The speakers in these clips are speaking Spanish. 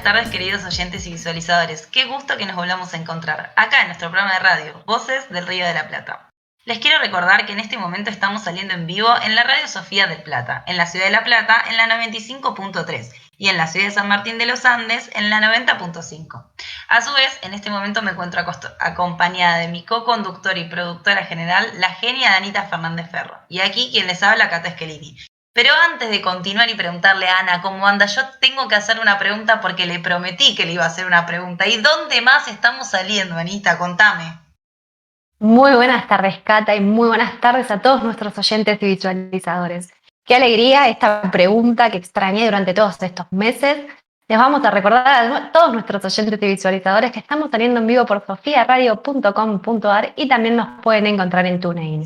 tardes, queridos oyentes y visualizadores. Qué gusto que nos volvamos a encontrar acá en nuestro programa de radio, Voces del Río de la Plata. Les quiero recordar que en este momento estamos saliendo en vivo en la Radio Sofía del Plata, en la ciudad de La Plata en la 95.3 y en la ciudad de San Martín de los Andes en la 90.5. A su vez, en este momento me encuentro acompañada de mi co-conductor y productora general, la genia Danita Fernández Ferro. Y aquí quien les habla, Cata Esquelini. Pero antes de continuar y preguntarle a Ana cómo anda, yo tengo que hacerle una pregunta porque le prometí que le iba a hacer una pregunta. ¿Y dónde más estamos saliendo, Anita? Contame. Muy buenas tardes, Cata, y muy buenas tardes a todos nuestros oyentes y visualizadores. Qué alegría esta pregunta que extrañé durante todos estos meses. Les vamos a recordar a todos nuestros oyentes y visualizadores que estamos saliendo en vivo por sofiaradio.com.ar y también nos pueden encontrar en TuneIn.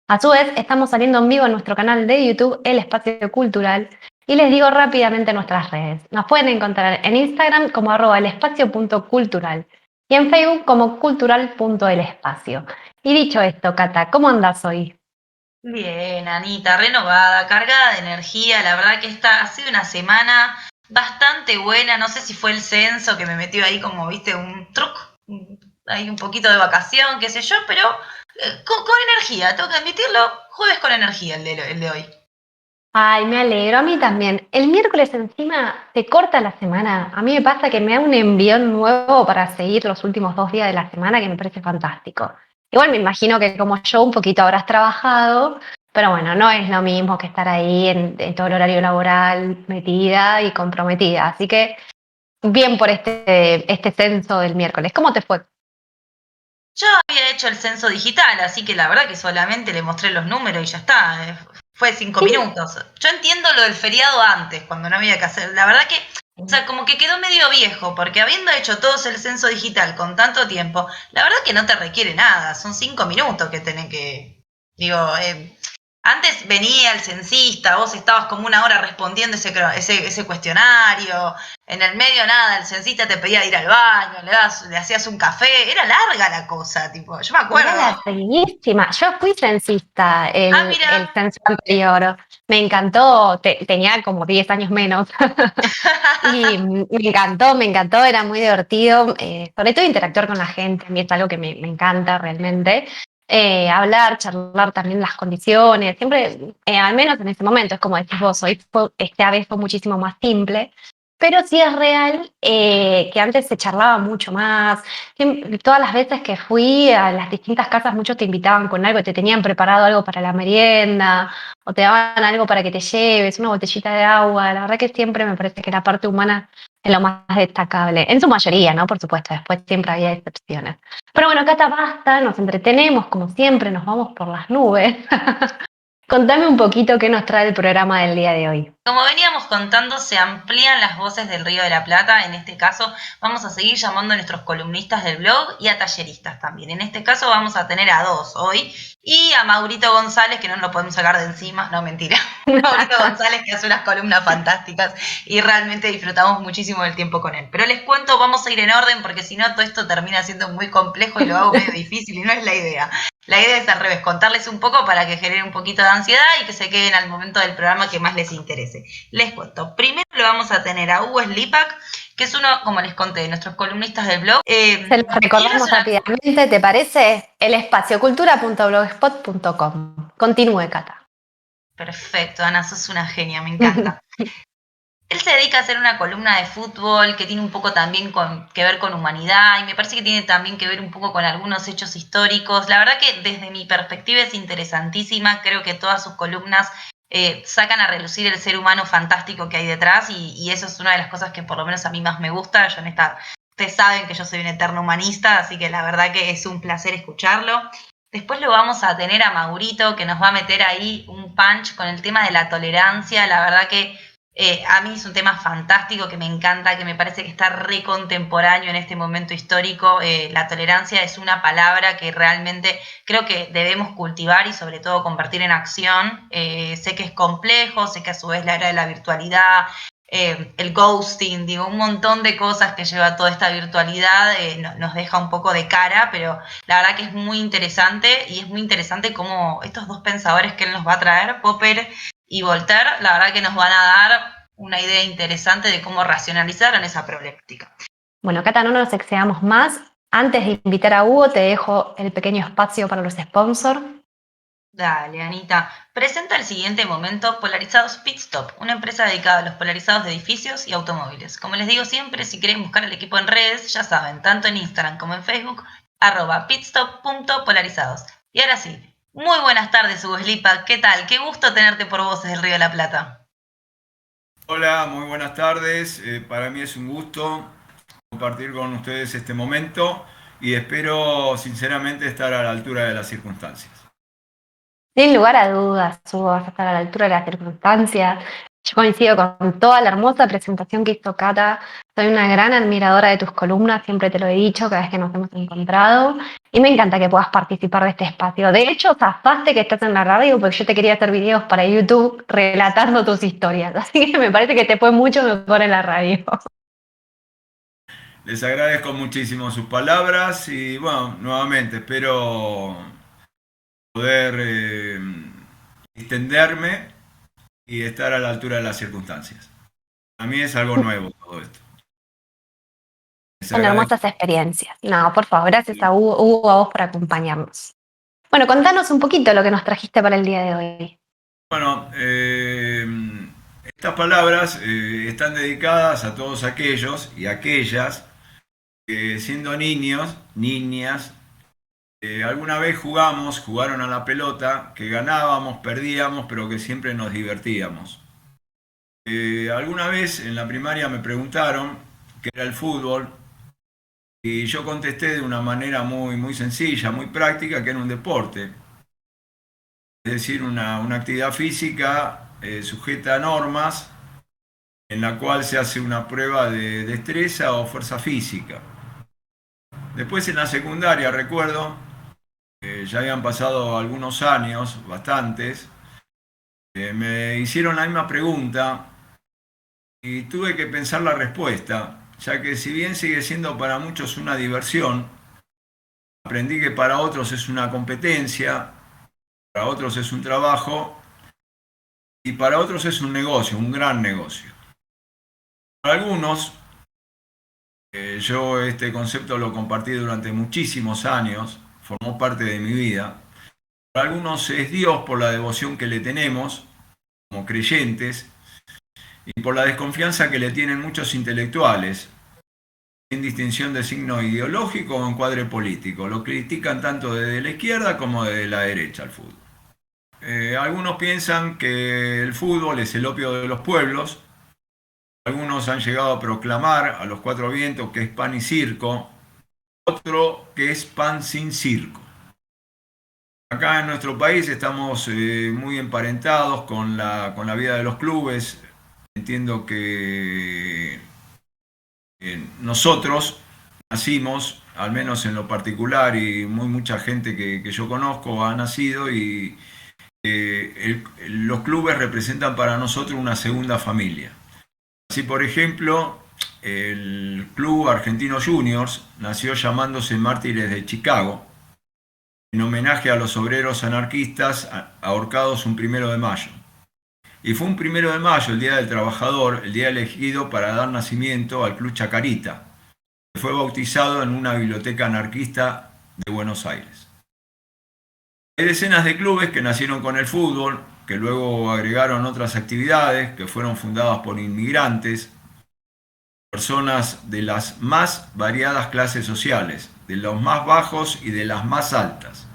A su vez, estamos saliendo en vivo en nuestro canal de YouTube, El Espacio Cultural, y les digo rápidamente nuestras redes. Nos pueden encontrar en Instagram como @elespacio.cultural y en Facebook como cultural.elespacio. Y dicho esto, Cata, ¿cómo andas hoy? Bien, Anita, renovada, cargada de energía. La verdad que esta ha sido una semana bastante buena. No sé si fue el censo que me metió ahí como, viste, un truco, ahí un poquito de vacación, qué sé yo, pero con energía, tengo que admitirlo, jueves con energía el de hoy. Ay, me alegro, a mí también. El miércoles encima te corta la semana. A mí me pasa que me da un envión nuevo para seguir los últimos 2 días de la semana que me parece fantástico. Igual me imagino que como yo un poquito habrás trabajado, pero bueno, no es lo mismo que estar ahí en todo el horario laboral metida y comprometida. Así que bien por este censo del miércoles. ¿Cómo te fue? Yo había hecho el censo digital, así que la verdad que solamente le mostré los números y ya está. Fue 5 minutos. Yo entiendo lo del feriado antes, cuando no había que hacer. La verdad que, o sea, como que quedó medio viejo, porque habiendo hecho todos el censo digital con tanto tiempo, la verdad que no te requiere nada. Son 5 minutos que tenés que. Digo, antes venía el censista, vos estabas como una hora respondiendo ese cuestionario, en el medio nada, el censista te pedía ir al baño, le hacías un café, era larga la cosa, tipo, yo me Era acuerdo. larguísima. Yo fui censista Ah, el mira, censo anterior. Me encantó, tenía como 10 años menos. Y me encantó, era muy divertido. Sobre todo interactuar con la gente, a mí es algo que me encanta realmente. Hablar, charlar también las condiciones. Siempre, al menos en ese momento, es como decís vos, esta vez fue muchísimo más simple. Pero sí es real que antes se charlaba mucho más. Todas las veces que fui a las distintas casas, muchos te invitaban con algo, te tenían preparado algo para la merienda, o te daban algo para que te lleves, una botellita de agua. La verdad que siempre me parece que la parte humana es lo más destacable. En su mayoría, ¿no? Por supuesto, después siempre había excepciones. Pero bueno, Cata, basta, nos entretenemos como siempre, nos vamos por las nubes. Contame un poquito qué nos trae el programa del día de hoy. como veníamos contando, se amplían las voces del Río de la Plata. En este caso, vamos a seguir llamando a nuestros columnistas del blog y a talleristas también. En este caso, vamos a tener a dos hoy y a Maurito González, que no lo podemos sacar de encima. No, mentira. Maurito González, que hace unas columnas fantásticas y realmente disfrutamos muchísimo del tiempo con él. Pero les cuento, vamos a ir en orden porque si no, todo esto termina siendo muy complejo y lo hago medio difícil y no es la idea. La idea es al revés, contarles un poco para que generen un poquito de ansiedad y que se queden al momento del programa que más les interese. Les cuento. Primero lo vamos a tener a Hugo Slipak, que es uno, como les conté, de nuestros columnistas del blog. Se los Y él hace recordamos una... rápidamente, ¿te parece? Elespaciocultura.blogspot.com. Continúe, Cata. Perfecto, Ana, sos una genia, me encanta. Él se dedica a hacer una columna de fútbol que tiene un poco también que ver con humanidad y me parece que tiene también que ver un poco con algunos hechos históricos. La verdad que desde mi perspectiva es interesantísima, creo que todas sus columnas sacan a relucir el ser humano fantástico que hay detrás y eso es una de las cosas que por lo menos a mí más me gusta. Yo en esta, ustedes saben que yo soy un eterno humanista, así que la verdad que es un placer escucharlo. Después lo vamos a tener a Maurito, que nos va a meter ahí un punch con el tema de la tolerancia. La verdad que a mí es un tema fantástico que me encanta, que me parece que está re contemporáneo en este momento histórico. La tolerancia es una palabra que realmente creo que debemos cultivar y sobre todo convertir en acción. Sé que es complejo, sé que a su vez la era de la virtualidad, el ghosting, digo, un montón de cosas que lleva toda esta virtualidad nos deja un poco de cara, pero la verdad que es muy interesante y es muy interesante cómo estos dos pensadores que él nos va a traer, Popper y Voltaire, la verdad que nos van a dar una idea interesante de cómo racionalizaron esa problemática. Bueno, Cata, no nos excedamos más. Antes de invitar a Hugo, te dejo el pequeño espacio para los sponsors. Dale, Anita. Presenta el siguiente momento Polarizados Pit Stop, una empresa dedicada a los polarizados de edificios y automóviles. Como les digo siempre, si quieren buscar al equipo en redes, ya saben, tanto en Instagram como en Facebook, @pitstop.polarizados. Y ahora sí, muy buenas tardes, Hugo Slipa. ¿Qué tal? Qué gusto tenerte por Voces del Río de la Plata. Hola, muy buenas tardes. Para mí es un gusto compartir con ustedes este momento y espero sinceramente estar a la altura de las circunstancias. Sin lugar a dudas, Hugo, vas a estar a la altura de las circunstancias. Yo coincido con toda la hermosa presentación que hizo Cata. Soy una gran admiradora de tus columnas, siempre te lo he dicho cada vez que nos hemos encontrado. Y me encanta que puedas participar de este espacio. De hecho, zafaste que estás en la radio porque yo te quería hacer videos para YouTube relatando tus historias. Así que me parece que te fue mucho mejor en la radio. Les agradezco muchísimo sus palabras y bueno, nuevamente espero poder extenderme y estar a la altura de las circunstancias. A mí es algo nuevo todo esto. Les Son agradezco. hermosas experiencias. No, por favor, gracias a Hugo, a vos por acompañarnos. Bueno, contanos un poquito lo que nos trajiste para el día de hoy. Bueno, estas palabras están dedicadas a todos aquellos y aquellas que siendo niños, niñas, alguna vez jugaron a la pelota, que ganábamos, perdíamos, pero que siempre nos divertíamos. Alguna vez en la primaria me preguntaron qué era el fútbol y yo contesté de una manera muy sencilla, muy práctica, que era un deporte. Es decir, una actividad física sujeta a normas en la cual se hace una prueba de destreza o fuerza física. Después en la secundaria, recuerdo, ya habían pasado algunos años, bastantes, me hicieron la misma pregunta y tuve que pensar la respuesta, ya que si bien sigue siendo para muchos una diversión, aprendí que para otros es una competencia, para otros es un trabajo y para otros es un negocio, un gran negocio. Para algunos, yo este concepto lo compartí durante muchísimos años, formó parte de mi vida. Para algunos es Dios por la devoción que le tenemos como creyentes y por la desconfianza que le tienen muchos intelectuales, sin distinción de signo ideológico o encuadre político. Lo critican tanto desde la izquierda como desde la derecha al fútbol. Algunos piensan que el fútbol es el opio de los pueblos. Algunos han llegado a proclamar a los cuatro vientos que es pan y circo. Otro que es pan sin circo. Acá en nuestro país estamos muy emparentados con la vida de los clubes. Entiendo que nosotros nacimos, al menos en lo particular, y mucha gente que yo conozco ha nacido y los clubes representan para nosotros una segunda familia. Así, por ejemplo, el Club Argentino Juniors nació llamándose Mártires de Chicago, en homenaje a los obreros anarquistas ahorcados un 1 de mayo. Y fue un 1 de mayo, el Día del Trabajador, el día elegido para dar nacimiento al Club Chacarita, que fue bautizado en una biblioteca anarquista de Buenos Aires. Hay decenas de clubes que nacieron con el fútbol, que luego agregaron otras actividades, que fueron fundadas por inmigrantes, personas de las más variadas clases sociales, de los más bajos y de las más altas.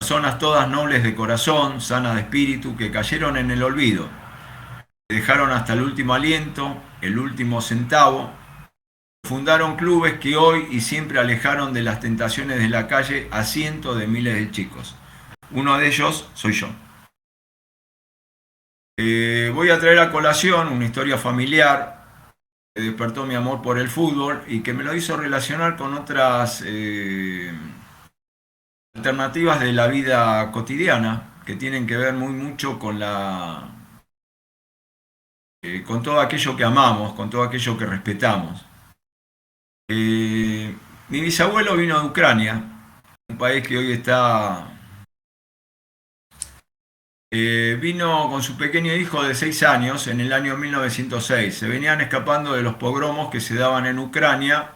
Personas todas nobles de corazón, sanas de espíritu, que cayeron en el olvido, que dejaron hasta el último aliento, el último centavo. Fundaron clubes que hoy y siempre alejaron de las tentaciones de la calle a cientos de miles de chicos. Uno de ellos soy yo. Voy a traer a colación una historia familiar que despertó mi amor por el fútbol y que me lo hizo relacionar con otras alternativas de la vida cotidiana que tienen que ver mucho con con todo aquello que amamos, con todo aquello que respetamos. Mi bisabuelo vino de Ucrania, un país que hoy está vino con su pequeño hijo de 6 años en el año 1906. Se venían escapando de los pogromos que se daban en Ucrania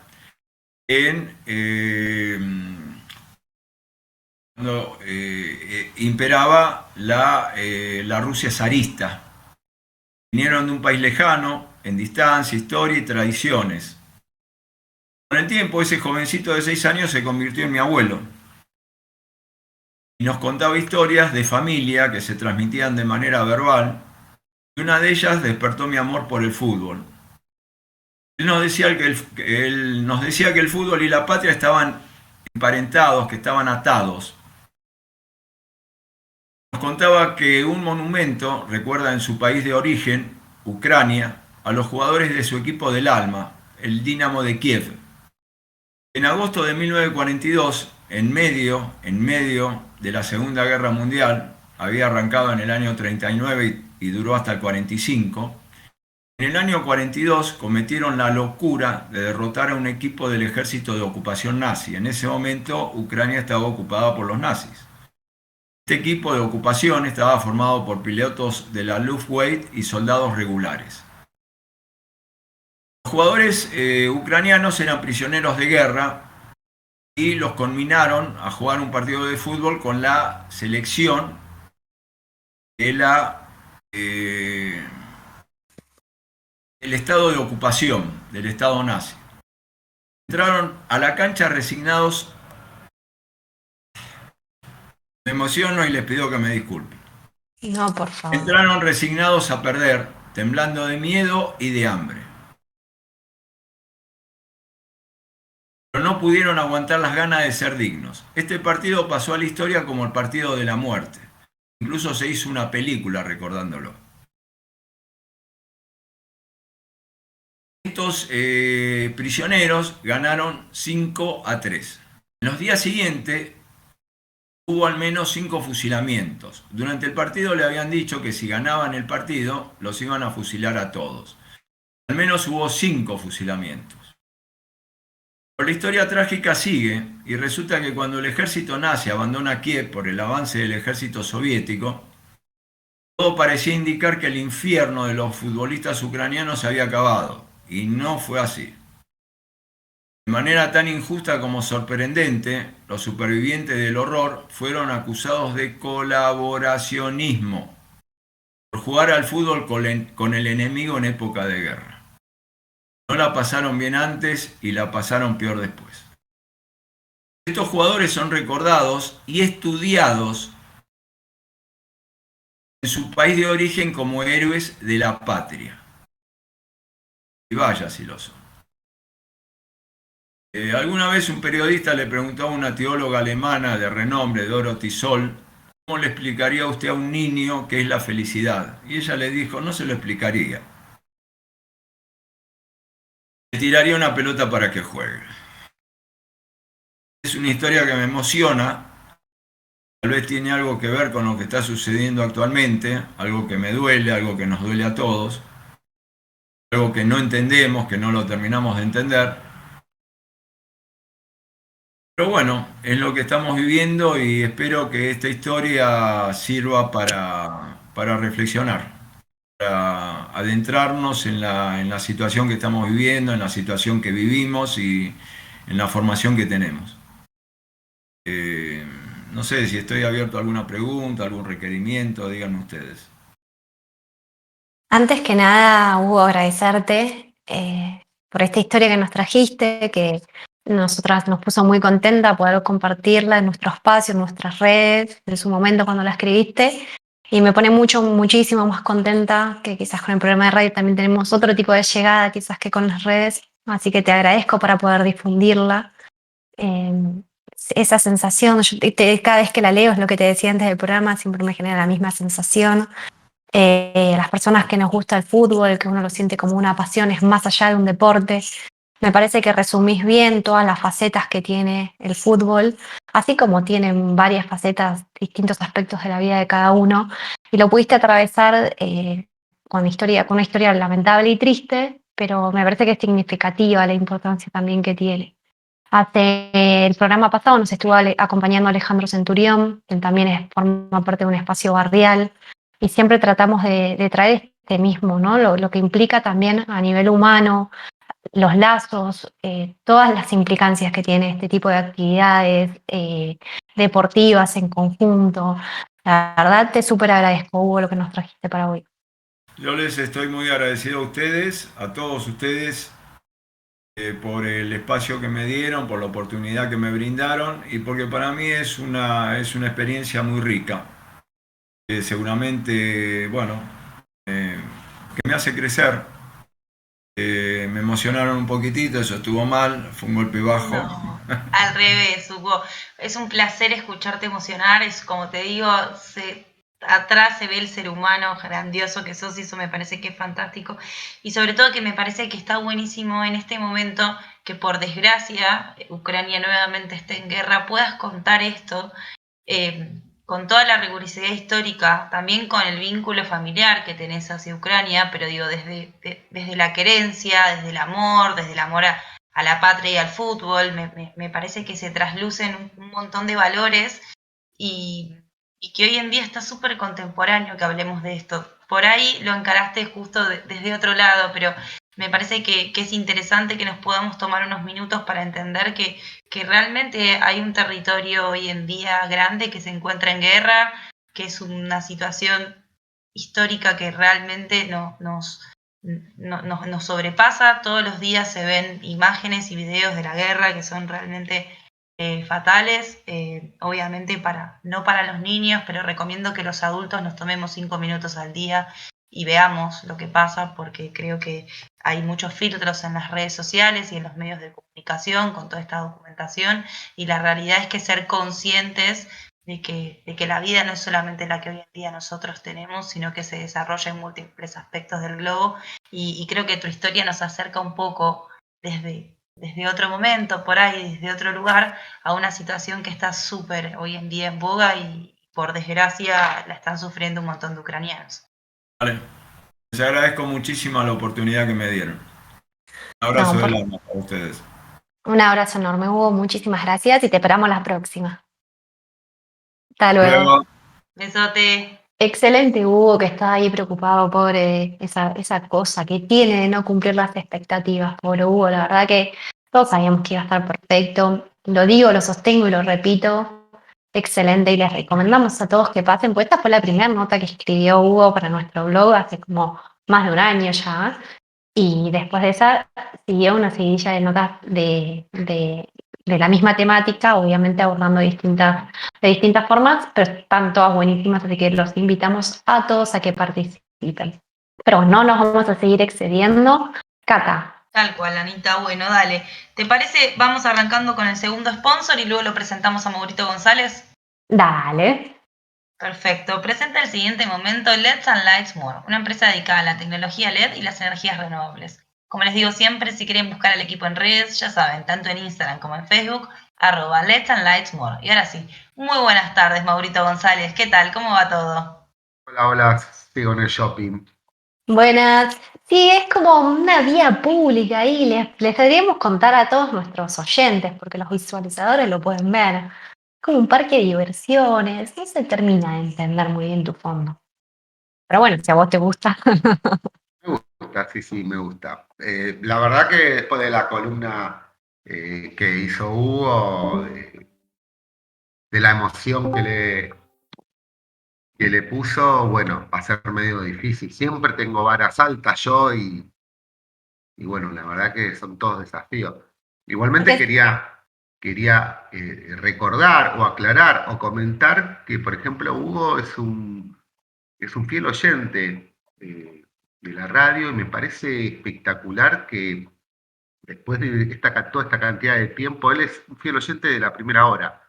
cuando imperaba la Rusia zarista. Vinieron de un país lejano, en distancia, historia y tradiciones. Con el tiempo, ese jovencito de 6 años se convirtió en mi abuelo. Y nos contaba historias de familia que se transmitían de manera verbal, y una de ellas despertó mi amor por el fútbol. Él nos decía que el fútbol y la patria estaban emparentados, que estaban atados. Nos contaba que un monumento recuerda en su país de origen, Ucrania, a los jugadores de su equipo del alma, el Dinamo de Kiev. En agosto de 1942, en medio de la Segunda Guerra Mundial, había arrancado en el año 39 y duró hasta el 45, en el año 42 cometieron la locura de derrotar a un equipo del ejército de ocupación nazi. En ese momento Ucrania estaba ocupada por los nazis. Este equipo de ocupación estaba formado por pilotos de la Luftwaffe y soldados regulares. Los jugadores ucranianos eran prisioneros de guerra y los conminaron a jugar un partido de fútbol con la selección del estado de ocupación, del estado nazi. Entraron a la cancha resignados. Me emociono y les pido que me disculpen. No, por favor. Entraron resignados a perder, temblando de miedo y de hambre. Pero no pudieron aguantar las ganas de ser dignos. Este partido pasó a la historia como el partido de la muerte. Incluso se hizo una película recordándolo. Estos prisioneros ganaron 5-3. En los días siguientes hubo al menos 5 fusilamientos. Durante el partido le habían dicho que si ganaban el partido los iban a fusilar a todos. Al menos hubo 5 fusilamientos. Pero la historia trágica sigue y resulta que cuando el ejército nazi abandona Kiev por el avance del ejército soviético, todo parecía indicar que el infierno de los futbolistas ucranianos se había acabado, y no fue así. De manera tan injusta como sorprendente, los supervivientes del horror fueron acusados de colaboracionismo por jugar al fútbol con el enemigo en época de guerra. No la pasaron bien antes y la pasaron peor después. Estos jugadores son recordados y estudiados en su país de origen como héroes de la patria. Y vaya si lo son. Alguna vez un periodista le preguntó a una teóloga alemana de renombre, Dorothy Sol, ¿cómo le explicaría a usted a un niño qué es la felicidad? Y ella le dijo, no se lo explicaría. Le tiraría una pelota para que juegue. Es una historia que me emociona, tal vez tiene algo que ver con lo que está sucediendo actualmente, algo que me duele, algo que nos duele a todos, algo que no entendemos, que no lo terminamos de entender. Pero bueno, es lo que estamos viviendo y espero que esta historia sirva para reflexionar, para adentrarnos en la situación que estamos viviendo, en la situación que vivimos y en la formación que tenemos. No sé si estoy abierto a alguna pregunta, algún requerimiento, díganme ustedes. Antes que nada, Hugo, agradecerte por esta historia que nos trajiste, que nosotras nos puso muy contenta poder compartirla en nuestro espacio, en nuestras redes, en su momento cuando la escribiste. Y me pone muchísimo más contenta que quizás con el programa de radio también tenemos otro tipo de llegada quizás que con las redes. Así que te agradezco para poder difundirla. Esa sensación, cada vez que la leo es lo que te decía antes del programa, siempre me genera la misma sensación. Las personas que nos gusta el fútbol, que uno lo siente como una pasión, es más allá de un deporte. Me parece que resumís bien todas las facetas que tiene el fútbol, así como tienen varias facetas, distintos aspectos de la vida de cada uno, y lo pudiste atravesar con una historia lamentable y triste, pero me parece que es significativa la importancia también que tiene. El programa pasado nos estuvo acompañando Alejandro Centurión, que también forma parte de un espacio barrial, y siempre tratamos de traer este mismo, ¿no? Lo que implica también a nivel humano, los lazos, todas las implicancias que tiene este tipo de actividades deportivas en conjunto. La verdad te súper agradezco, Hugo, lo que nos trajiste para hoy. Yo les estoy muy agradecido a ustedes, a todos ustedes, por el espacio que me dieron, por la oportunidad que me brindaron y porque para mí es una experiencia muy rica. Seguramente, bueno, eh, que me hace crecer. Me emocionaron un poquitito, eso estuvo mal, fue un golpe bajo. No, al revés, Hugo. Es un placer escucharte emocionar. Es como te digo, atrás se ve el ser humano grandioso que sos y eso me parece que es fantástico. Y sobre todo que me parece que está buenísimo en este momento que por desgracia Ucrania nuevamente esté en guerra, puedas contar esto con toda la rigurosidad histórica, también con el vínculo familiar que tenés hacia Ucrania, pero digo, desde la querencia, desde el amor a la patria y al fútbol, me parece que se traslucen un montón de valores y, y que hoy en día está súper contemporáneo que hablemos de esto. Por ahí lo encaraste justo desde otro lado, pero me parece que es interesante que nos podamos tomar unos minutos para entender que realmente hay un territorio hoy en día grande que se encuentra en guerra, que es una situación histórica que realmente nos sobrepasa. Todos los días se ven imágenes y videos de la guerra que son realmente fatales, obviamente no para los niños, pero recomiendo que los adultos nos tomemos 5 minutos al día y veamos lo que pasa, porque creo que hay muchos filtros en las redes sociales y en los medios de comunicación con toda esta documentación, y la realidad es que ser conscientes de que la vida no es solamente la que hoy en día nosotros tenemos, sino que se desarrolla en múltiples aspectos del globo, y creo que tu historia nos acerca un poco desde otro momento, por ahí, desde otro lugar, a una situación que está súper hoy en día en boga y por desgracia la están sufriendo un montón de ucranianos. Vale. Les agradezco muchísimo la oportunidad que me dieron. Un No, abrazo del alma para ustedes. un abrazo enorme, Hugo, muchísimas gracias y te esperamos la próxima. Hasta luego. Luego. Besote. Excelente, Hugo, que está ahí preocupado por esa cosa que tiene de no cumplir las expectativas. Pobre Hugo, la verdad que todos sabíamos que iba a estar perfecto. Lo digo, lo sostengo y lo repito. Excelente, y les recomendamos a todos que pasen, pues esta fue la primera nota que escribió Hugo para nuestro blog hace como más de un año ya. Y después de esa siguió una seguidilla de notas de la misma temática, obviamente abordando de distintas formas, pero están todas buenísimas, así que los invitamos a todos a que participen. Pero no nos vamos a seguir excediendo. Cata, Tal cual, Anita. Bueno, dale. ¿Te parece? Vamos arrancando con el segundo sponsor y luego lo presentamos a Maurito González. dale. Perfecto. Presenta el siguiente momento LEDs and Lights More, una empresa dedicada a la tecnología LED y las energías renovables. Como les digo siempre, si quieren buscar al equipo en redes, ya saben, tanto en Instagram como en Facebook, @LEDs and Lights More. Y ahora sí, muy buenas tardes, Maurito González. ¿Qué tal? ¿Cómo va todo? Hola, hola, sigo en el shopping. Buenas. Sí, es como una vía pública ahí. Les deberíamos contar a todos nuestros oyentes, porque los visualizadores lo pueden ver. Como un parque de diversiones. No se termina de entender muy bien tu fondo. Pero bueno, si a vos te gusta. Me gusta, sí, sí, me gusta. La verdad que después de la columna que hizo Hugo, de la emoción que le puso, bueno, va a ser medio difícil. Siempre tengo varas altas yo y bueno, la verdad que son todos desafíos. Igualmente Porque quería recordar o aclarar o comentar que, por ejemplo, Hugo es un fiel oyente de la radio y me parece espectacular que después de toda esta cantidad de tiempo, él es un fiel oyente de la primera hora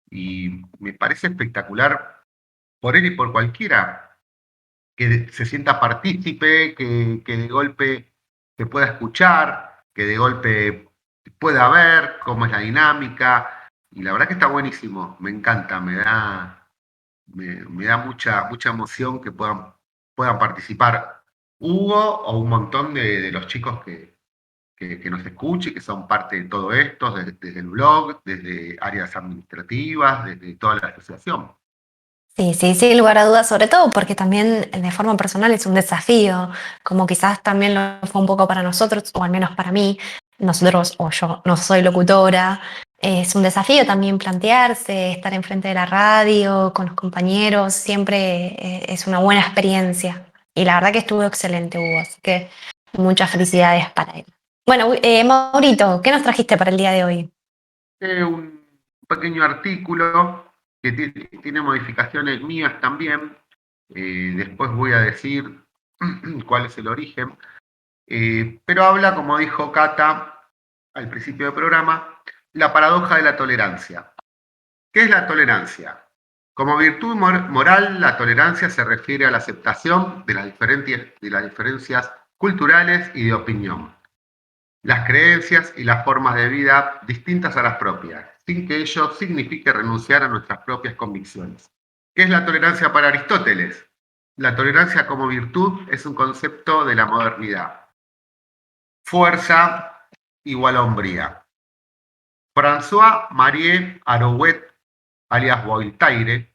y me parece espectacular por él y por cualquiera que se sienta partícipe, que de golpe se pueda escuchar, que de golpe pueda ver cómo es la dinámica y la verdad que está buenísimo, me encanta, me da mucha emoción que puedan participar Hugo o un montón de los chicos que nos escuchen, que son parte de todo esto, desde el blog, desde áreas administrativas, desde toda la asociación. Sí, sí, sin lugar a dudas, sobre todo porque también de forma personal es un desafío, como quizás también lo fue un poco para nosotros, o al menos para mí, nosotros o yo no soy locutora, es un desafío también plantearse, estar enfrente de la radio, con los compañeros, siempre es una buena experiencia. Y la verdad que estuvo excelente, Hugo, así que muchas felicidades para él. Bueno, Maurito, ¿qué nos trajiste para el día de hoy? Un pequeño artículo que tiene modificaciones mías también. Después voy a decir cuál es el origen. Pero habla, como dijo Cata al principio del programa, la paradoja de la tolerancia. ¿Qué es la tolerancia? Como virtud moral, la tolerancia se refiere a la aceptación de las diferencias culturales y de opinión, las creencias y las formas de vida distintas a las propias, sin que ello signifique renunciar a nuestras propias convicciones. ¿Qué es la tolerancia para Aristóteles? La tolerancia como virtud es un concepto de la modernidad. Fuerza igual a hombría. François-Marie Arouet, alias Voltaire,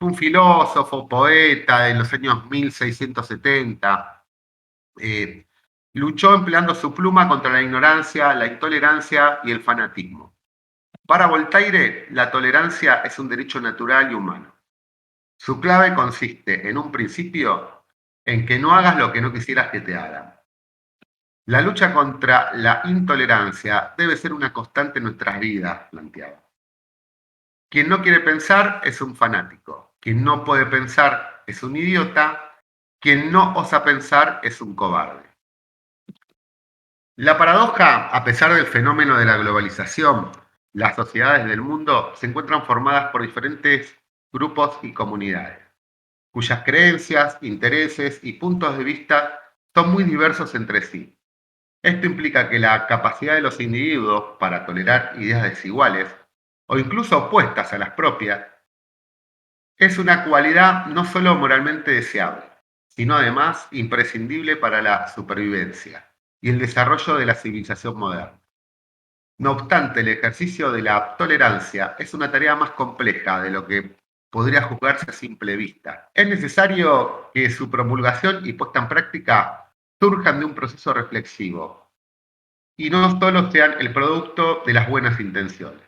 un filósofo, poeta de los años 1670, luchó empleando su pluma contra la ignorancia, la intolerancia y el fanatismo. Para Voltaire, la tolerancia es un derecho natural y humano. Su clave consiste, en un principio, en que no hagas lo que no quisieras que te hagan. La lucha contra la intolerancia debe ser una constante en nuestras vidas, planteaba. Quien no quiere pensar es un fanático. Quien no puede pensar es un idiota. Quien no osa pensar es un cobarde. La paradoja, a pesar del fenómeno de la globalización, las sociedades del mundo se encuentran formadas por diferentes grupos y comunidades, cuyas creencias, intereses y puntos de vista son muy diversos entre sí. Esto implica que la capacidad de los individuos para tolerar ideas desiguales o incluso opuestas a las propias es una cualidad no solo moralmente deseable, sino además imprescindible para la supervivencia y el desarrollo de la civilización moderna. No obstante, el ejercicio de la tolerancia es una tarea más compleja de lo que podría juzgarse a simple vista. Es necesario que su promulgación y puesta en práctica surjan de un proceso reflexivo y no solo sean el producto de las buenas intenciones.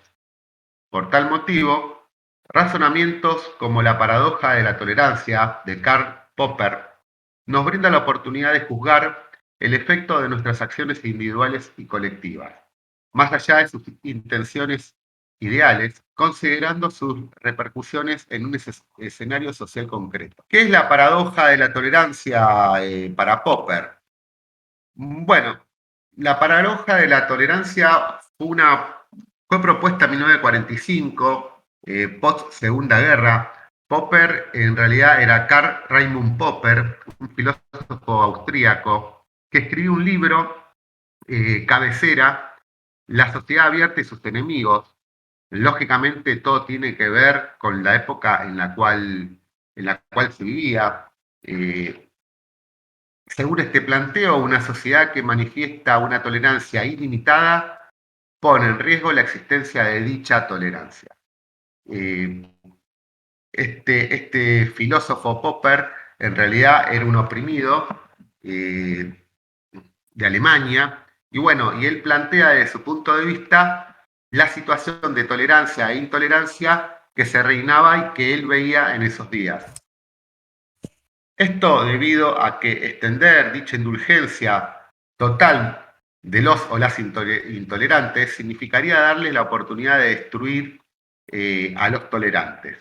Por tal motivo, razonamientos como la paradoja de la tolerancia de Karl Popper nos brinda la oportunidad de juzgar el efecto de nuestras acciones individuales y colectivas, más allá de sus intenciones ideales, considerando sus repercusiones en un escenario social concreto. ¿Qué es la paradoja de la tolerancia para Popper? Bueno, la paradoja de la tolerancia fue propuesta en 1945, post Segunda Guerra. Popper en realidad era Karl Raimund Popper, un filósofo austríaco, que escribió un libro, cabecera, La sociedad abierta y sus enemigos. Lógicamente todo tiene que ver con la época en la cual se vivía. Según este planteo, una sociedad que manifiesta una tolerancia ilimitada pone en riesgo la existencia de dicha tolerancia. Este filósofo Popper en realidad era un oprimido de Alemania, y bueno, y él plantea desde su punto de vista la situación de tolerancia e intolerancia que se reinaba y que él veía en esos días. Esto debido a que extender dicha indulgencia total de los o las intolerantes significaría darle la oportunidad de destruir a los tolerantes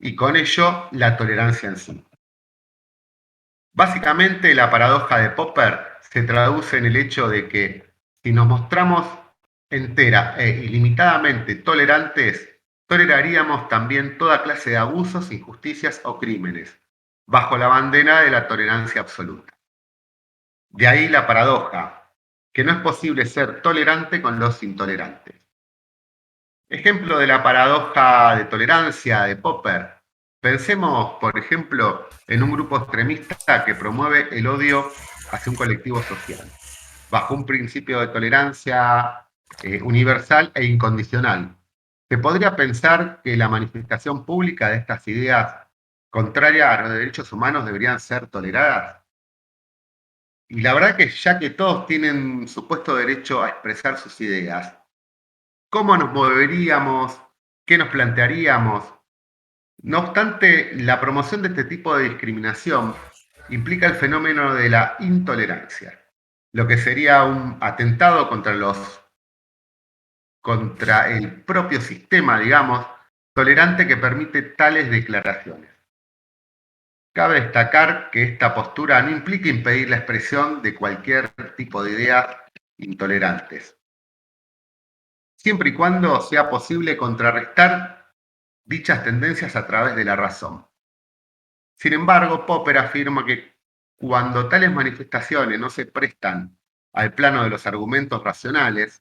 y con ello la tolerancia en sí. Básicamente la paradoja de Popper se traduce en el hecho de que si nos mostramos entera e ilimitadamente tolerantes, toleraríamos también toda clase de abusos, injusticias o crímenes, bajo la bandera de la tolerancia absoluta. De ahí la paradoja, que no es posible ser tolerante con los intolerantes. Ejemplo de la paradoja de tolerancia de Popper. Pensemos, por ejemplo, en un grupo extremista que promueve el odio hacia un colectivo social, bajo un principio de tolerancia universal e incondicional. Se podría pensar que la manifestación pública de estas ideas contrarias a los derechos humanos deberían ser toleradas. Y la verdad que ya que todos tienen supuesto derecho a expresar sus ideas, ¿cómo nos moveríamos? ¿Qué nos plantearíamos? No obstante, la promoción de este tipo de discriminación implica el fenómeno de la intolerancia, lo que sería un atentado contra el propio sistema, digamos, tolerante que permite tales declaraciones. Cabe destacar que esta postura no implica impedir la expresión de cualquier tipo de ideas intolerantes, siempre y cuando sea posible contrarrestar dichas tendencias a través de la razón. Sin embargo, Popper afirma que cuando tales manifestaciones no se prestan al plano de los argumentos racionales,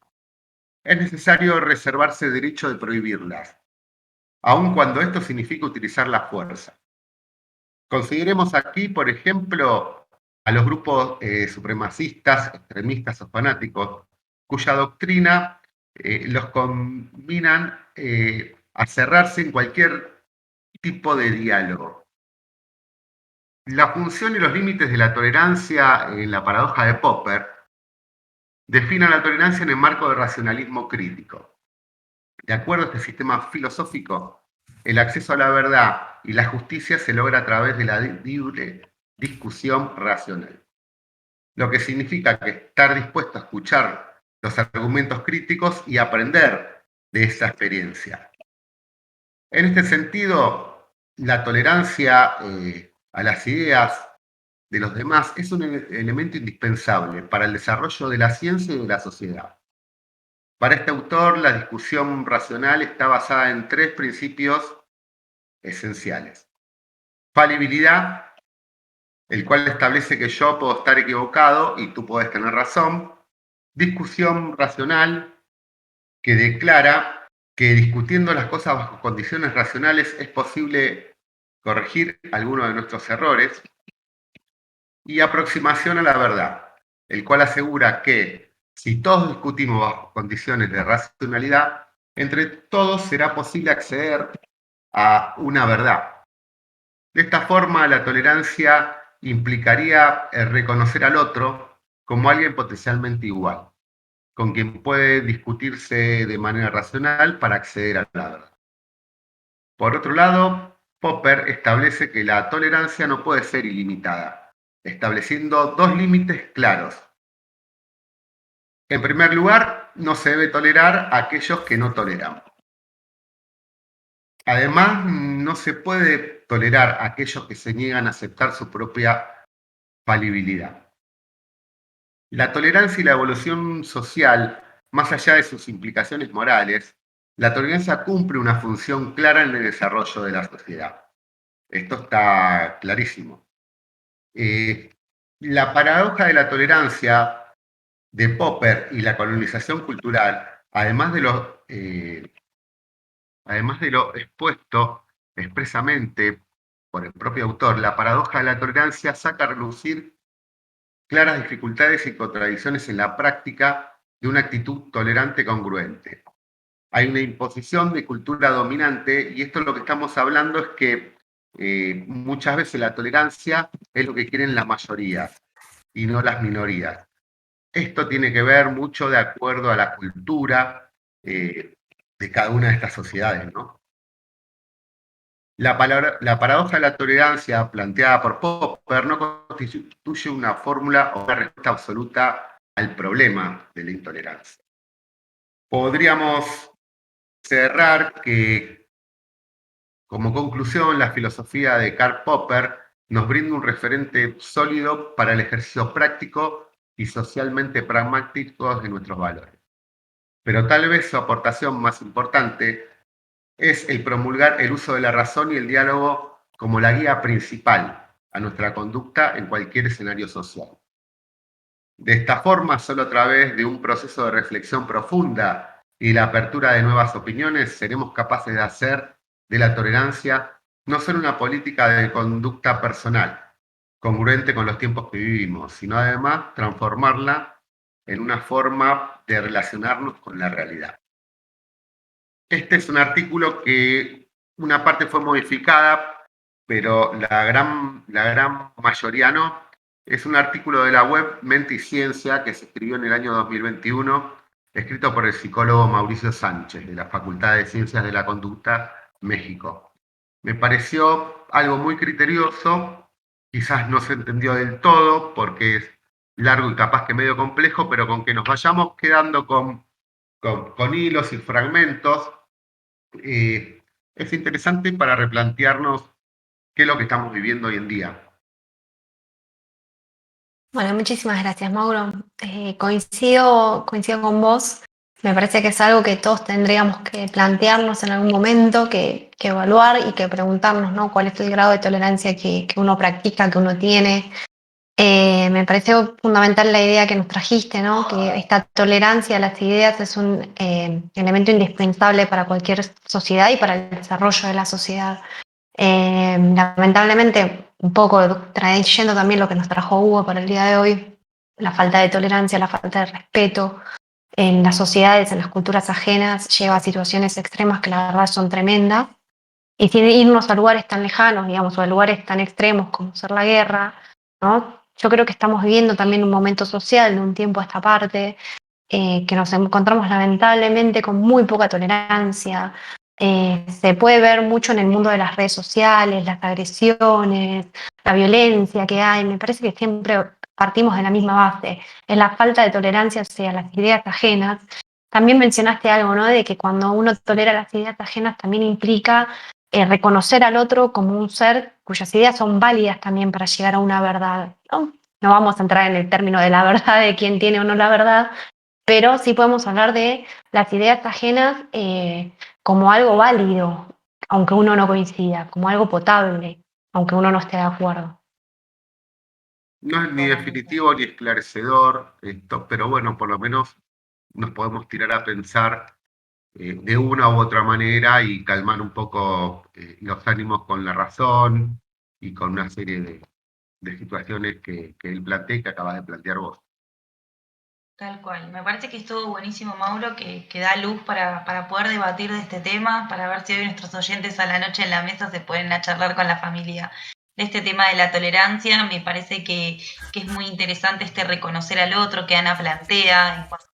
es necesario reservarse el derecho de prohibirlas, aun cuando esto significa utilizar la fuerza. Consideremos aquí, por ejemplo, a los grupos supremacistas, extremistas o fanáticos, cuya doctrina los combinan a cerrarse en cualquier tipo de diálogo. La función y los límites de la tolerancia en la paradoja de Popper definen la tolerancia en el marco del racionalismo crítico. De acuerdo a este sistema filosófico, el acceso a la verdad y la justicia se logra a través de la libre discusión racional, lo que significa que estar dispuesto a escuchar los argumentos críticos y aprender de esa experiencia. En este sentido, la tolerancia a las ideas de los demás es un elemento indispensable para el desarrollo de la ciencia y de la sociedad. Para este autor, la discusión racional está basada en tres principios esenciales. Falibilidad, el cual establece que yo puedo estar equivocado y tú puedes tener razón. Discusión racional, que declara que discutiendo las cosas bajo condiciones racionales es posible corregir algunos de nuestros errores. Y aproximación a la verdad, el cual asegura que si todos discutimos bajo condiciones de racionalidad, entre todos será posible acceder a una verdad. De esta forma, la tolerancia implicaría el reconocer al otro como alguien potencialmente igual, con quien puede discutirse de manera racional para acceder a la verdad. Por otro lado, Popper establece que la tolerancia no puede ser ilimitada, estableciendo dos límites claros. En primer lugar, no se debe tolerar a aquellos que no toleran. Además, no se puede tolerar a aquellos que se niegan a aceptar su propia falibilidad. La tolerancia y la evolución social, más allá de sus implicaciones morales, la tolerancia cumple una función clara en el desarrollo de la sociedad. Esto está clarísimo. La paradoja de la tolerancia de Popper y la colonización cultural, además de lo expuesto expresamente por el propio autor, la paradoja de la tolerancia saca a relucir claras dificultades y contradicciones en la práctica de una actitud tolerante congruente. Hay una imposición de cultura dominante y esto es lo que estamos hablando es que muchas veces la tolerancia es lo que quieren las mayorías y no las minorías. Esto tiene que ver mucho de acuerdo a la cultura de cada una de estas sociedades, ¿no? La paradoja de la tolerancia planteada por Popper no constituye una fórmula o una respuesta absoluta al problema de la intolerancia. Podríamos cerrar que, como conclusión, la filosofía de Karl Popper nos brinda un referente sólido para el ejercicio práctico y socialmente pragmático de nuestros valores. Pero tal vez su aportación más importante es el promulgar el uso de la razón y el diálogo como la guía principal a nuestra conducta en cualquier escenario social. De esta forma, solo a través de un proceso de reflexión profunda y la apertura de nuevas opiniones, seremos capaces de hacer de la tolerancia no solo una política de conducta personal, congruente con los tiempos que vivimos, sino además transformarla en una forma de relacionarnos con la realidad. Este es un artículo que una parte fue modificada, pero la gran mayoría no. Es un artículo de la web Mente y Ciencia que se escribió en el año 2021, escrito por el psicólogo Mauricio Sánchez, de la Facultad de Ciencias de la Conducta, México. Me pareció algo muy criterioso, quizás no se entendió del todo porque es largo y capaz que medio complejo, pero con que nos vayamos quedando con hilos y fragmentos, es interesante para replantearnos qué es lo que estamos viviendo hoy en día. Bueno, muchísimas gracias, Mauro. Coincido con vos. Me parece que es algo que todos tendríamos que plantearnos en algún momento, que evaluar y que preguntarnos, ¿no? ¿Cuál es el grado de tolerancia que uno practica, que uno tiene? Me pareció fundamental la idea que nos trajiste, ¿no? Que esta tolerancia a las ideas es un elemento indispensable para cualquier sociedad y para el desarrollo de la sociedad. Lamentablemente, un poco trayendo también lo que nos trajo Hugo para el día de hoy, la falta de tolerancia, la falta de respeto en las sociedades, en las culturas ajenas, lleva a situaciones extremas que la verdad son tremendas. Y sin irnos a lugares tan lejanos, digamos, o a lugares tan extremos como ser la guerra, ¿no? Yo creo que estamos viviendo también un momento social de un tiempo a esta parte, que nos encontramos lamentablemente con muy poca tolerancia. Se puede ver mucho en el mundo de las redes sociales, las agresiones, la violencia que hay. Me parece que siempre partimos de la misma base, es la falta de tolerancia hacia las ideas ajenas. También mencionaste algo, ¿no? De que cuando uno tolera las ideas ajenas también implica reconocer al otro como un ser cuyas ideas son válidas también para llegar a una verdad, ¿no? No vamos a entrar en el término de la verdad, de quién tiene o no la verdad, pero sí podemos hablar de las ideas ajenas como algo válido, aunque uno no coincida, como algo potable, aunque uno no esté de acuerdo. No es ni definitivo ni esclarecedor esto, pero bueno, por lo menos nos podemos tirar a pensar de una u otra manera y calmar un poco los ánimos con la razón y con una serie de situaciones que él plantea y que acabas de plantear vos. Tal cual. Me parece que estuvo buenísimo, Mauro, que da luz para poder debatir de este tema, para ver si hoy nuestros oyentes a la noche en la mesa se pueden a charlar con la familia de este tema de la tolerancia. Me parece que es muy interesante este reconocer al otro que Ana plantea, en cuanto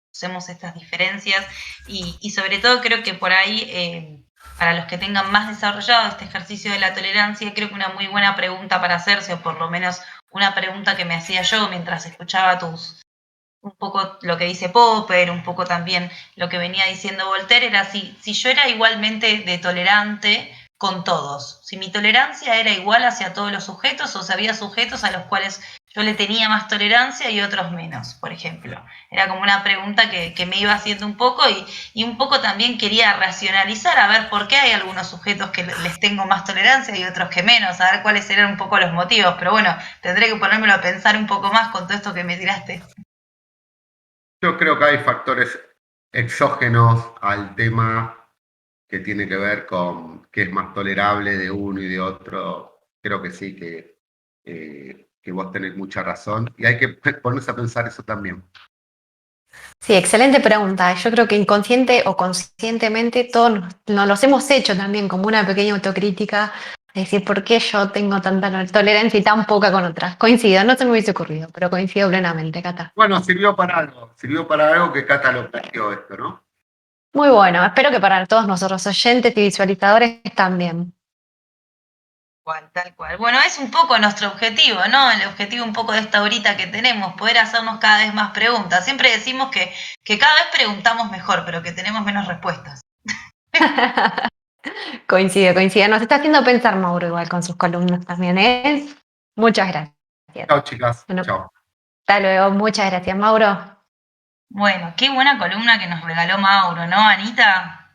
conocemos estas diferencias, y sobre todo creo que por ahí, para los que tengan más desarrollado este ejercicio de la tolerancia, creo que una muy buena pregunta para hacerse, o por lo menos una pregunta que me hacía yo mientras escuchaba un poco lo que dice Popper, un poco también lo que venía diciendo Voltaire, era si yo era igualmente de tolerante con todos, si mi tolerancia era igual hacia todos los sujetos o si había sujetos a los cuales yo le tenía más tolerancia y otros menos, por ejemplo. Era como una pregunta que me iba haciendo un poco y un poco también quería racionalizar a ver por qué hay algunos sujetos que les tengo más tolerancia y otros que menos, a ver cuáles eran un poco los motivos, pero bueno, tendré que ponérmelo a pensar un poco más con todo esto que me tiraste. Yo creo que hay factores exógenos al tema que tiene que ver con qué es más tolerable de uno y de otro. Creo que sí, que vos tenés mucha razón y hay que ponerse a pensar eso también. Sí, excelente pregunta. Yo creo que inconsciente o conscientemente todos nos los hemos hecho también como una pequeña autocrítica, de decir por qué yo tengo tanta tolerancia y tan poca con otras. Coincido, no se me hubiese ocurrido, pero coincido plenamente, Cata. Bueno, sirvió para algo que Cata lo planteó esto, ¿no? Muy bueno, espero que para todos nosotros oyentes y visualizadores también. Tal cual. Bueno, es un poco nuestro objetivo, ¿no? El objetivo un poco de esta horita que tenemos, poder hacernos cada vez más preguntas. Siempre decimos que cada vez preguntamos mejor, pero que tenemos menos respuestas. Coincido. Nos está haciendo pensar Mauro igual con sus columnas también, ¿eh? Muchas gracias. Chao, chicas. Bueno, Chao. hasta luego. Muchas gracias, Mauro. Bueno, qué buena columna que nos regaló Mauro, ¿no, Anita?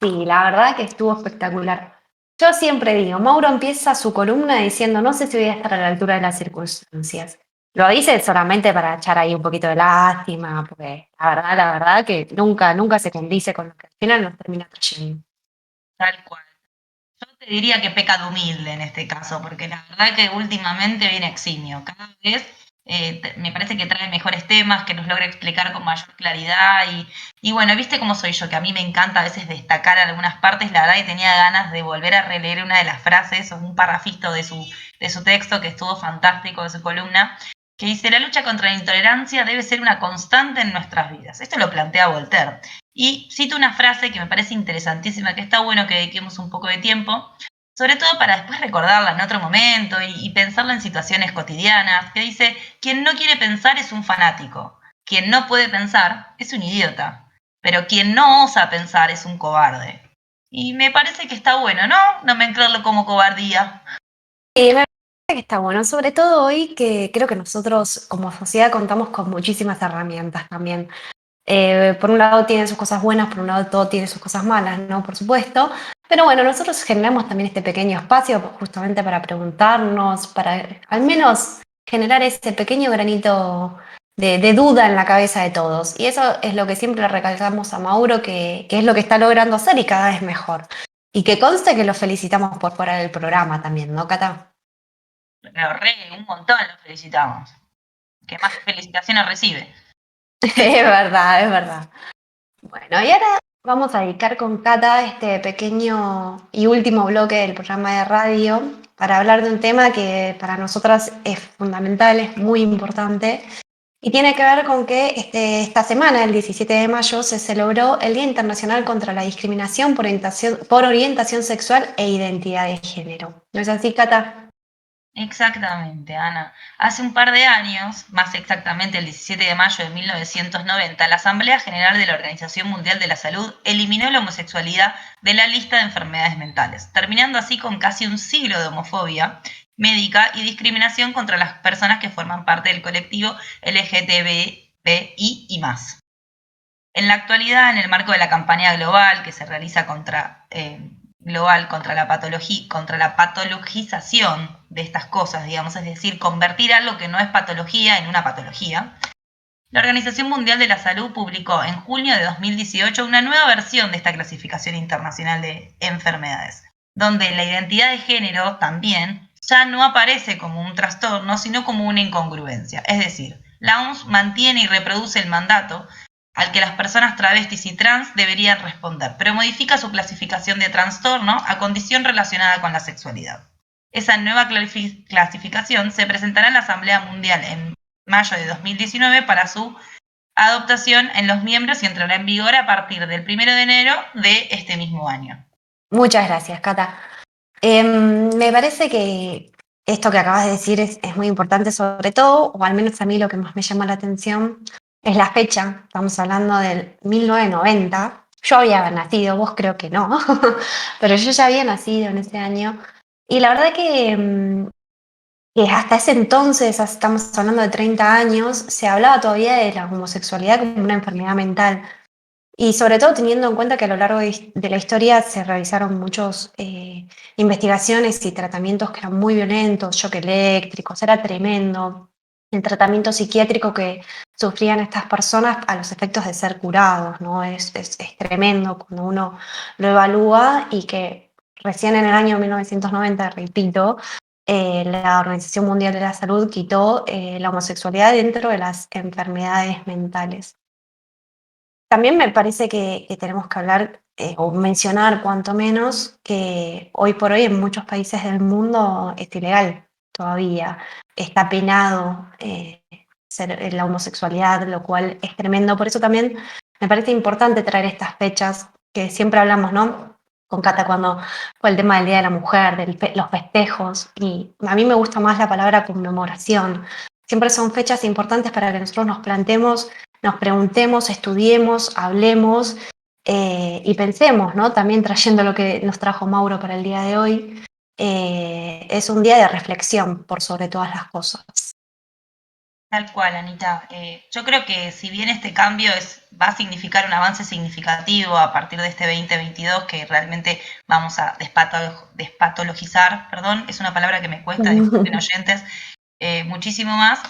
Sí, la verdad que estuvo espectacular. Yo siempre digo, Mauro empieza su columna diciendo, no sé si voy a estar a la altura de las circunstancias. Lo dice solamente para echar ahí un poquito de lástima, porque la verdad que nunca se condice con lo que al final nos termina trayendo. Tal cual. Yo te diría que peca de humilde en este caso, porque la verdad que últimamente viene eximio. Cada vez Me parece que trae mejores temas, que nos logra explicar con mayor claridad y bueno, viste cómo soy yo, que a mí me encanta a veces destacar algunas partes, la verdad que tenía ganas de volver a releer una de las frases o un parrafito de su texto que estuvo fantástico, de su columna, que dice: la lucha contra la intolerancia debe ser una constante en nuestras vidas. Esto lo plantea Voltaire. Y cito una frase que me parece interesantísima, que está bueno que dediquemos un poco de tiempo, sobre todo para después recordarla en otro momento y pensarla en situaciones cotidianas, que dice: quien no quiere pensar es un fanático, quien no puede pensar es un idiota, pero quien no osa pensar es un cobarde. Y me parece que está bueno, ¿no? No mezclarlo como cobardía. Y me parece que está bueno, sobre todo hoy que creo que nosotros como sociedad contamos con muchísimas herramientas también. Por un lado tiene sus cosas buenas, por un lado todo tiene sus cosas malas, ¿no? Por supuesto. Pero bueno, nosotros generamos también este pequeño espacio justamente para preguntarnos, para al menos generar ese pequeño granito de duda en la cabeza de todos. Y eso es lo que siempre le recalcamos a Mauro, que es lo que está logrando hacer y cada vez mejor. Y que conste que lo felicitamos por fuera del programa también, ¿no, Cata? Pero un montón lo felicitamos. ¿Qué más felicitaciones recibe? Es verdad, es verdad. Bueno, y ahora vamos a dedicar con Cata este pequeño y último bloque del programa de radio para hablar de un tema que para nosotras es fundamental, es muy importante y tiene que ver con que esta semana, el 17 de mayo, se celebró el Día Internacional contra la Discriminación por orientación sexual e identidad de género. ¿No es así, Cata? Exactamente, Ana. Hace un par de años, más exactamente el 17 de mayo de 1990, la Asamblea General de la Organización Mundial de la Salud eliminó la homosexualidad de la lista de enfermedades mentales, terminando así con casi un siglo de homofobia médica y discriminación contra las personas que forman parte del colectivo LGTBI y más. En la actualidad, en el marco de la campaña global que se realiza global contra la patologización de estas cosas, digamos, es decir, convertir algo que no es patología en una patología, la Organización Mundial de la Salud publicó en junio de 2018 una nueva versión de esta clasificación internacional de enfermedades, donde la identidad de género también ya no aparece como un trastorno, sino como una incongruencia. Es decir, la OMS mantiene y reproduce el mandato al que las personas travestis y trans deberían responder, pero modifica su clasificación de trastorno a condición relacionada con la sexualidad. Esa nueva clasificación se presentará en la Asamblea Mundial en mayo de 2019 para su adoptación en los miembros y entrará en vigor a partir del 1 de enero de este mismo año. Muchas gracias, Cata. Me parece que esto que acabas de decir es muy importante, sobre todo, o al menos a mí lo que más me llama la atención es la fecha. Estamos hablando del 1990. Yo había nacido, vos creo que no, pero yo ya había nacido en ese año. Y la verdad que hasta ese entonces, estamos hablando de 30 años, se hablaba todavía de la homosexualidad como una enfermedad mental. Y sobre todo teniendo en cuenta que a lo largo de la historia se realizaron muchas investigaciones y tratamientos que eran muy violentos, shock eléctricos, era tremendo el tratamiento psiquiátrico que sufrían estas personas a los efectos de ser curados, ¿no? Es tremendo cuando uno lo evalúa y que recién en el año 1990, repito, la Organización Mundial de la Salud quitó la homosexualidad dentro de las enfermedades mentales. También me parece que tenemos que hablar o mencionar cuanto menos que hoy por hoy en muchos países del mundo es ilegal todavía. Está penado la homosexualidad, lo cual es tremendo. Por eso también me parece importante traer estas fechas que siempre hablamos, ¿no? Con Cata cuando fue el tema del Día de la Mujer, los festejos. Y a mí me gusta más la palabra conmemoración. Siempre son fechas importantes para que nosotros nos planteemos, nos preguntemos, estudiemos, hablemos y pensemos, ¿no? También trayendo lo que nos trajo Mauro para el día de hoy, es un día de reflexión por sobre todas las cosas. Tal cual, Anita. Yo creo que si bien este cambio va a significar un avance significativo a partir de este 2022, que realmente vamos a despatologizar, perdón, es una palabra que me cuesta, disculpen oyentes, muchísimo más,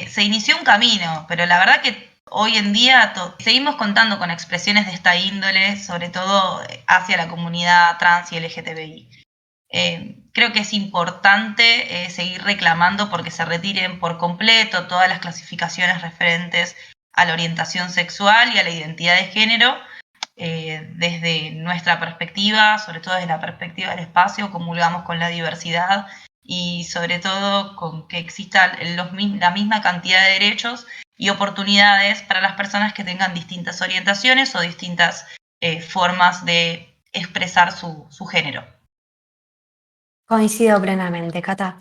se inició un camino, pero la verdad que hoy en día seguimos contando con expresiones de esta índole, sobre todo hacia la comunidad trans y LGTBI. creo que es importante seguir reclamando porque se retiren por completo todas las clasificaciones referentes a la orientación sexual y a la identidad de género. Desde nuestra perspectiva, sobre todo desde la perspectiva del espacio, comulgamos con la diversidad y sobre todo con que exista la misma cantidad de derechos y oportunidades para las personas que tengan distintas orientaciones o distintas formas de expresar su género. Coincido plenamente, Cata.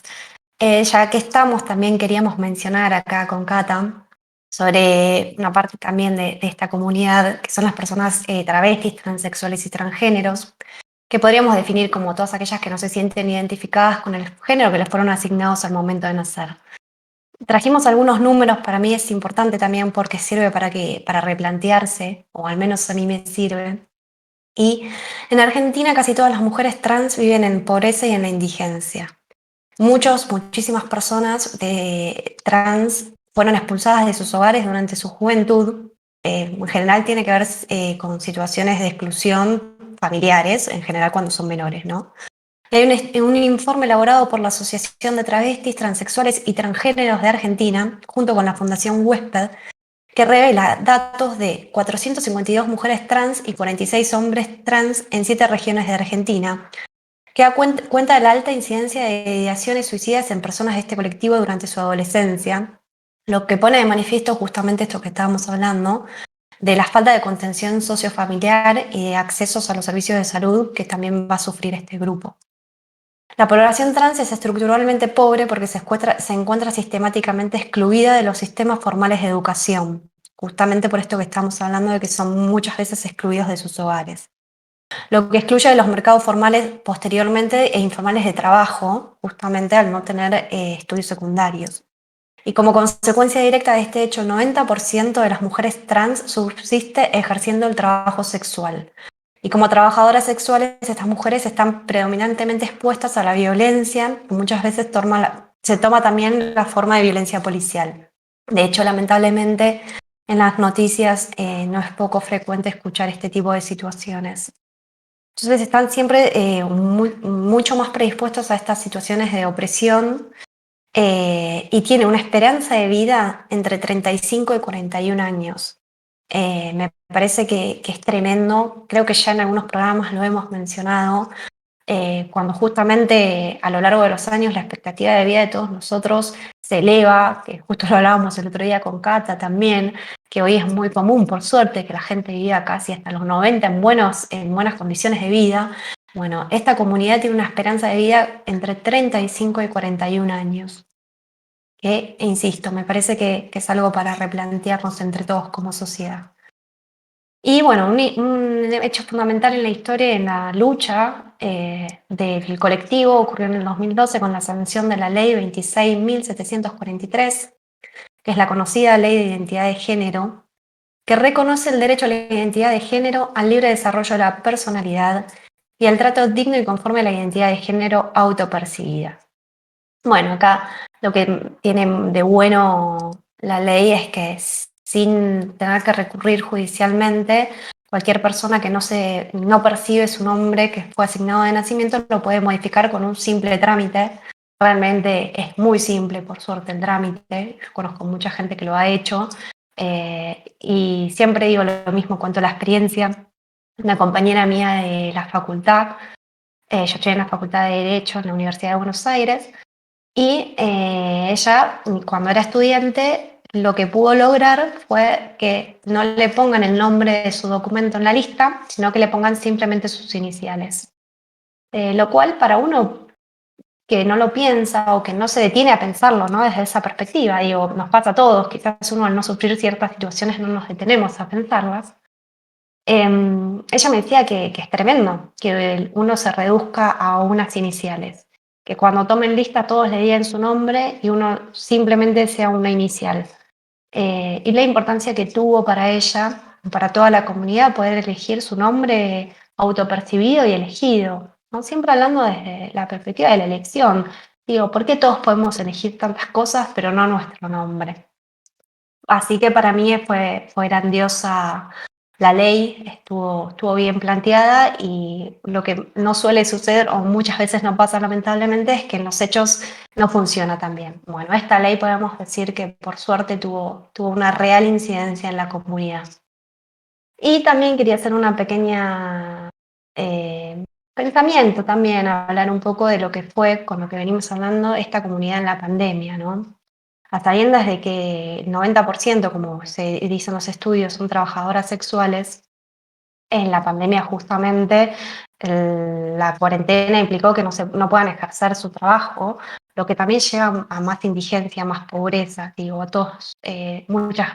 Ya que estamos, también queríamos mencionar acá con Cata sobre una parte también de esta comunidad, que son las personas travestis, transexuales y transgéneros, que podríamos definir como todas aquellas que no se sienten identificadas con el género que les fueron asignados al momento de nacer. Trajimos algunos números, para mí es importante también porque sirve para replantearse, o al menos a mí me sirve. Y en Argentina casi todas las mujeres trans viven en pobreza y en la indigencia. Muchísimas personas trans fueron expulsadas de sus hogares durante su juventud. En general tiene que ver con situaciones de exclusión familiares, en general cuando son menores, ¿no? Hay un informe elaborado por la Asociación de Travestis, Transexuales y Transgéneros de Argentina, junto con la Fundación Huésped, que revela datos de 452 mujeres trans y 46 hombres trans en 7 regiones de Argentina, que da cuenta de la alta incidencia de ideaciones suicidas en personas de este colectivo durante su adolescencia, lo que pone de manifiesto justamente esto que estábamos hablando, de la falta de contención sociofamiliar y de accesos a los servicios de salud que también va a sufrir este grupo. La población trans es estructuralmente pobre porque se encuentra sistemáticamente excluida de los sistemas formales de educación, justamente por esto que estamos hablando de que son muchas veces excluidos de sus hogares. Lo que excluye de los mercados formales posteriormente e informales de trabajo, justamente al no tener estudios secundarios. Y como consecuencia directa de este hecho, el 90% de las mujeres trans subsiste ejerciendo el trabajo sexual. Y como trabajadoras sexuales, estas mujeres están predominantemente expuestas a la violencia, y muchas veces se toma también la forma de violencia policial. De hecho, lamentablemente, en las noticias no es poco frecuente escuchar este tipo de situaciones. Entonces están siempre mucho más predispuestos a estas situaciones de opresión y tienen una esperanza de vida entre 35 y 41 años. Me parece que es tremendo, creo que ya en algunos programas lo hemos mencionado, cuando justamente a lo largo de los años la expectativa de vida de todos nosotros se eleva, que justo lo hablábamos el otro día con Cata también, que hoy es muy común, por suerte, que la gente viva casi hasta los 90 en buenas condiciones de vida. Bueno, esta comunidad tiene una esperanza de vida entre 35 y 41 años. Que, insisto, me parece que es algo para replantearnos entre todos como sociedad. Y bueno, un hecho fundamental en la historia, en la lucha del colectivo, ocurrió en el 2012 con la sanción de la ley 26.743, que es la conocida Ley de Identidad de Género, que reconoce el derecho a la identidad de género, al libre desarrollo de la personalidad y al trato digno y conforme a la identidad de género autopercibida. Bueno, acá lo que tiene de bueno la ley es que sin tener que recurrir judicialmente, cualquier persona que no percibe su nombre que fue asignado de nacimiento lo puede modificar con un simple trámite. Realmente es muy simple, por suerte, el trámite. Yo conozco mucha gente que lo ha hecho y siempre digo lo mismo, cuento la experiencia. Una compañera mía de la facultad, yo estoy en la Facultad de Derecho en la Universidad de Buenos Aires, y ella, cuando era estudiante, lo que pudo lograr fue que no le pongan el nombre de su documento en la lista, sino que le pongan simplemente sus iniciales. Lo cual para uno que no lo piensa o que no se detiene a pensarlo, ¿no? Desde esa perspectiva, digo, nos pasa a todos, quizás uno al no sufrir ciertas situaciones no nos detenemos a pensarlas. Ella me decía que es tremendo que uno se reduzca a unas iniciales, que cuando tomen lista todos le digan su nombre y uno simplemente sea una inicial. Y la importancia que tuvo para ella, para toda la comunidad, poder elegir su nombre autopercibido y elegido, ¿no? Siempre hablando desde la perspectiva de la elección. Digo, ¿por qué todos podemos elegir tantas cosas pero no nuestro nombre? Así que para mí fue grandiosa la ley estuvo bien planteada y lo que no suele suceder o muchas veces no pasa lamentablemente es que en los hechos no funciona tan bien. Bueno, esta ley podemos decir que por suerte tuvo una real incidencia en la comunidad. Y también quería hacer una pequeña pensamiento también, hablar un poco de lo que fue, con lo que venimos hablando, esta comunidad en la pandemia, ¿no? A sabiendas de que el 90%, como se dicen los estudios, son trabajadoras sexuales, en la pandemia justamente la cuarentena implicó que no puedan ejercer su trabajo, lo que también lleva a más indigencia, más pobreza. Digo,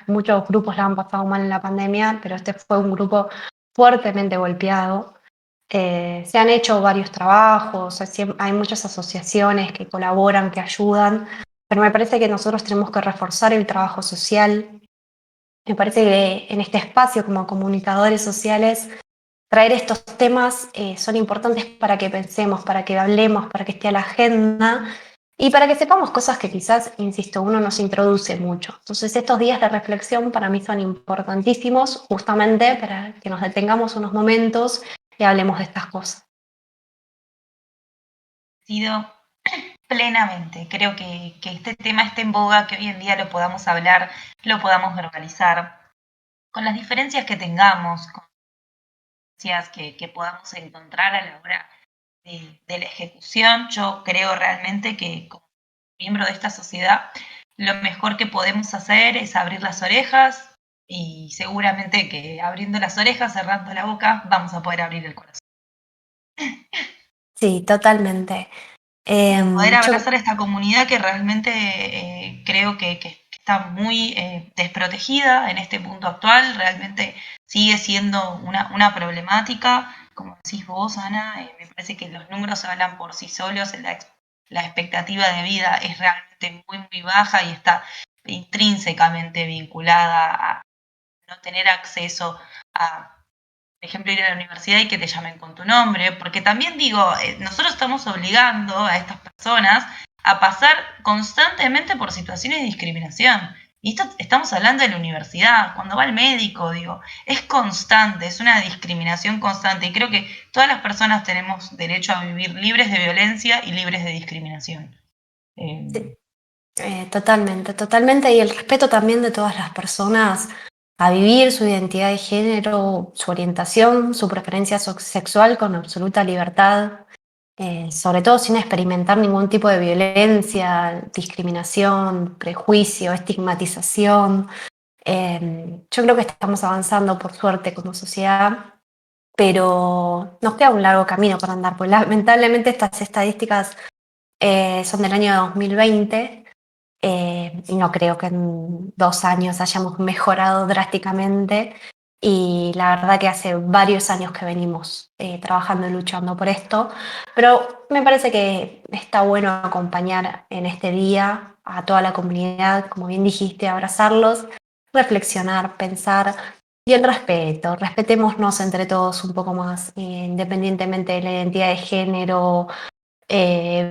muchos grupos la han pasado mal en la pandemia, pero este fue un grupo fuertemente golpeado. Se han hecho varios trabajos, hay muchas asociaciones que colaboran, que ayudan, pero me parece que nosotros tenemos que reforzar el trabajo social. Me parece que en este espacio como comunicadores sociales traer estos temas son importantes para que pensemos, para que hablemos, para que esté a la agenda y para que sepamos cosas que quizás, insisto, uno no se introduce mucho. Entonces estos días de reflexión para mí son importantísimos justamente para que nos detengamos unos momentos y hablemos de estas cosas. Coincido plenamente. Creo que este tema esté en boga, que hoy en día lo podamos hablar, lo podamos verbalizar, con las diferencias que tengamos, con las diferencias que podamos encontrar a la hora de la ejecución. Yo creo realmente que como miembro de esta sociedad, lo mejor que podemos hacer es abrir las orejas y seguramente que abriendo las orejas, cerrando la boca, vamos a poder abrir el corazón. Sí, totalmente. Poder Yo, abrazar a esta comunidad que realmente creo que está muy desprotegida en este punto actual, realmente sigue siendo una problemática, como decís vos, Ana, me parece que los números hablan por sí solos, la expectativa de vida es realmente muy, muy baja y está intrínsecamente vinculada a no tener acceso a, por ejemplo, ir a la universidad y que te llamen con tu nombre, porque también digo, nosotros estamos obligando a estas personas a pasar constantemente por situaciones de discriminación. Y esto estamos hablando de la universidad, cuando va al médico, digo, es constante, es una discriminación constante. Y creo que todas las personas tenemos derecho a vivir libres de violencia y libres de discriminación. sí, totalmente, totalmente. Y el respeto también de todas las personas a vivir su identidad de género, su orientación, su preferencia sexual con absoluta libertad, sobre todo sin experimentar ningún tipo de violencia, discriminación, prejuicio, estigmatización. Yo creo que estamos avanzando por suerte como sociedad, pero nos queda un largo camino por andar, porque lamentablemente estas estadísticas son del año 2020 y no creo que en 2 años hayamos mejorado drásticamente. Y la verdad que hace varios años que venimos trabajando y luchando por esto, pero me parece que está bueno acompañar en este día a toda la comunidad, como bien dijiste, abrazarlos, reflexionar, pensar y el respeto. Respetémonos entre todos un poco más, independientemente de la identidad de género,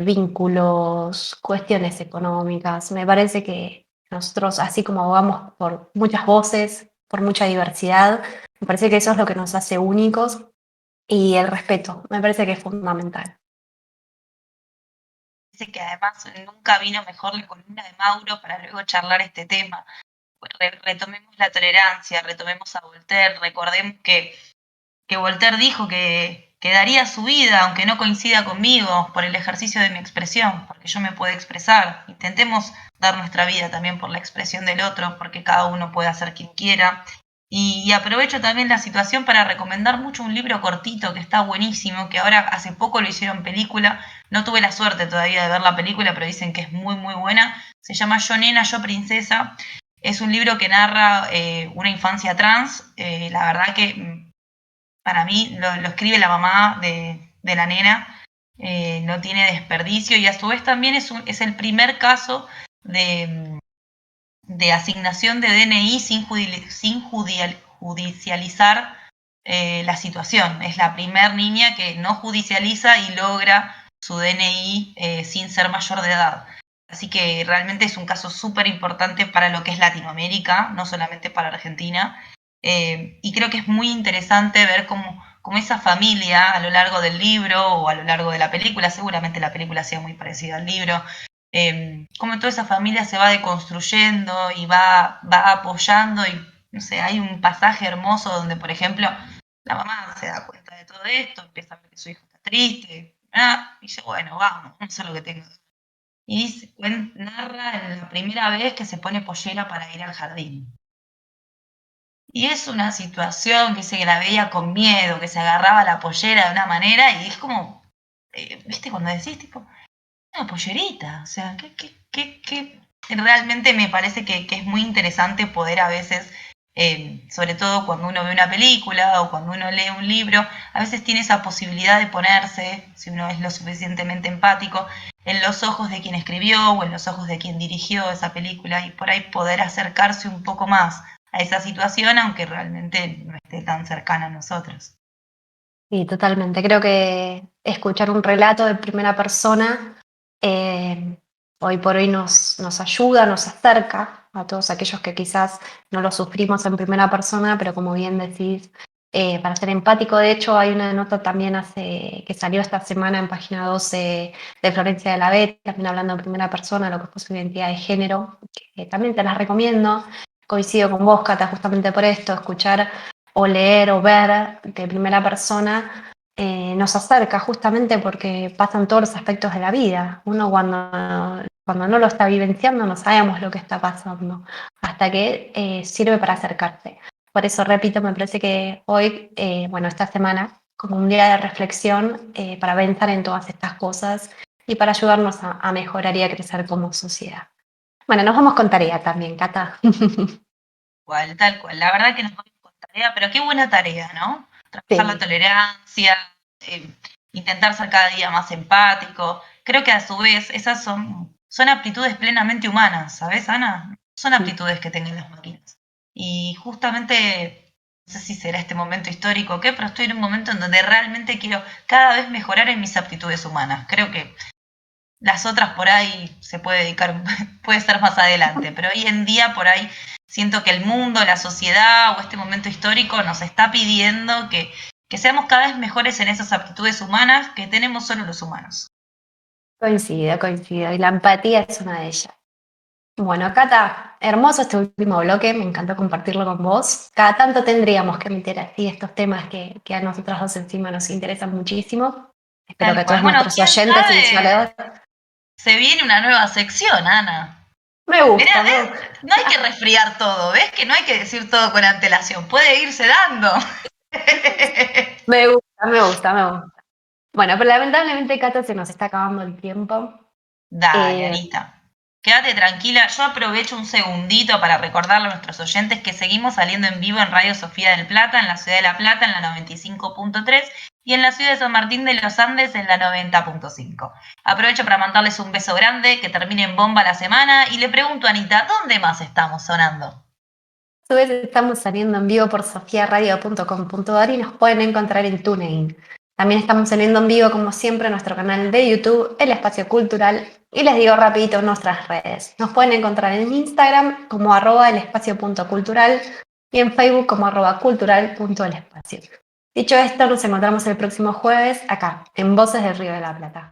vínculos, cuestiones económicas. Me parece que nosotros, así como abogamos por muchas voces, por mucha diversidad, me parece que eso es lo que nos hace únicos y el respeto, me parece que es fundamental. Dice que además nunca vino mejor la columna de Mauro para luego charlar este tema. Retomemos la tolerancia, retomemos a Voltaire, recordemos que Voltaire dijo que daría su vida, aunque no coincida conmigo, por el ejercicio de mi expresión, porque yo me puedo expresar. Intentemos dar nuestra vida también por la expresión del otro, porque cada uno puede hacer quien quiera. Y aprovecho también la situación para recomendar mucho un libro cortito que está buenísimo, que ahora hace poco lo hicieron película. No tuve la suerte todavía de ver la película, pero dicen que es muy, muy buena. Se llama Yo Nena, Yo Princesa. Es un libro que narra una infancia trans. La verdad que para mí lo escribe la mamá de la nena, no tiene desperdicio y a su vez también es el primer caso de asignación de DNI sin judicializar la situación. Es la primer niña que no judicializa y logra su DNI sin ser mayor de edad. Así que realmente es un caso súper importante para lo que es Latinoamérica, no solamente para Argentina. Y creo que es muy interesante ver cómo esa familia a lo largo del libro o a lo largo de la película, seguramente la película sea muy parecida al libro, cómo toda esa familia se va deconstruyendo y va apoyando y no sé, hay un pasaje hermoso donde, por ejemplo, la mamá se da cuenta de todo esto, empieza a ver que su hijo está triste, y dice, bueno, vamos a hacer lo que tengo. Y narra la primera vez que se pone pollera para ir al jardín. Y es una situación que se la veía con miedo, que se agarraba la pollera de una manera y es como, ¿viste? Cuando decís, tipo, una pollerita, o sea, realmente me parece que es muy interesante poder a veces, sobre todo cuando uno ve una película o cuando uno lee un libro, a veces tiene esa posibilidad de ponerse, si uno es lo suficientemente empático, en los ojos de quien escribió o en los ojos de quien dirigió esa película y por ahí poder acercarse un poco más a esa situación, aunque realmente no esté tan cercana a nosotros. Sí, totalmente. Creo que escuchar un relato de primera persona hoy por hoy nos ayuda, nos acerca a todos aquellos que quizás no lo sufrimos en primera persona, pero como bien decís, para ser empático, de hecho hay una nota también que salió esta semana en página 12 de Florencia de la B, también hablando en primera persona, lo que es su identidad de género, que también te las recomiendo. Coincido con vos, Cata, justamente por esto, escuchar o leer o ver de primera persona nos acerca justamente porque pasan todos los aspectos de la vida. Uno cuando no lo está vivenciando no sabemos lo que está pasando, hasta que sirve para acercarse. Por eso, repito, me parece que hoy, bueno, esta semana, como un día de reflexión para pensar en todas estas cosas y para ayudarnos a mejorar y a crecer como sociedad. Bueno, nos vamos con tarea también, Cata. Tal cual. La verdad que nos vamos con tarea, pero qué buena tarea, ¿no? Trabajar la Sí. tolerancia, eh, intentar ser cada día más empático. Creo que a su vez esas son aptitudes plenamente humanas, ¿sabes, Ana? Son aptitudes que tengan las máquinas. Y justamente, no sé si será este momento histórico o qué, pero estoy en un momento en donde realmente quiero cada vez mejorar en mis aptitudes humanas. Creo que las otras por ahí se puede dedicar, puede ser más adelante, pero hoy en día por ahí siento que el mundo, la sociedad o este momento histórico nos está pidiendo que seamos cada vez mejores en esas aptitudes humanas que tenemos solo los humanos. Coincido. Y la empatía es una de ellas. Bueno, Cata, hermoso este último bloque, me encantó compartirlo con vos. Cada tanto tendríamos que meter así estos temas que a nosotros dos encima nos interesan muchísimo. Espero Tal que cual. todos Bueno, nuestros quién oyentes y sabe, visuales... se viene una nueva sección, Ana. Me Mirá, gusta, ¿ves? No hay que resfriar todo, ¿ves? Que no hay que decir todo con antelación, puede irse dando. me gusta. Bueno, pero lamentablemente, Cata, se nos está acabando el tiempo. Dale, Anita. Quédate tranquila. Yo aprovecho un segundito para recordarle a nuestros oyentes que seguimos saliendo en vivo en Radio Sofía del Plata, en la ciudad de La Plata, en la 95.3 y en la ciudad de San Martín de los Andes, en la 90.5. Aprovecho para mandarles un beso grande, que termine en bomba la semana y le pregunto a Anita, ¿dónde más estamos sonando? A su vez estamos saliendo en vivo por sofiaradio.com.ar y nos pueden encontrar en TuneIn. También estamos saliendo en vivo, como siempre, en nuestro canal de YouTube, El Espacio Cultural. Y les digo rapidito nuestras redes. Nos pueden encontrar en Instagram como @elespacio.cultural y en Facebook como @cultural.elespacio. Dicho esto, nos encontramos el próximo jueves acá, en Voces del Río de la Plata.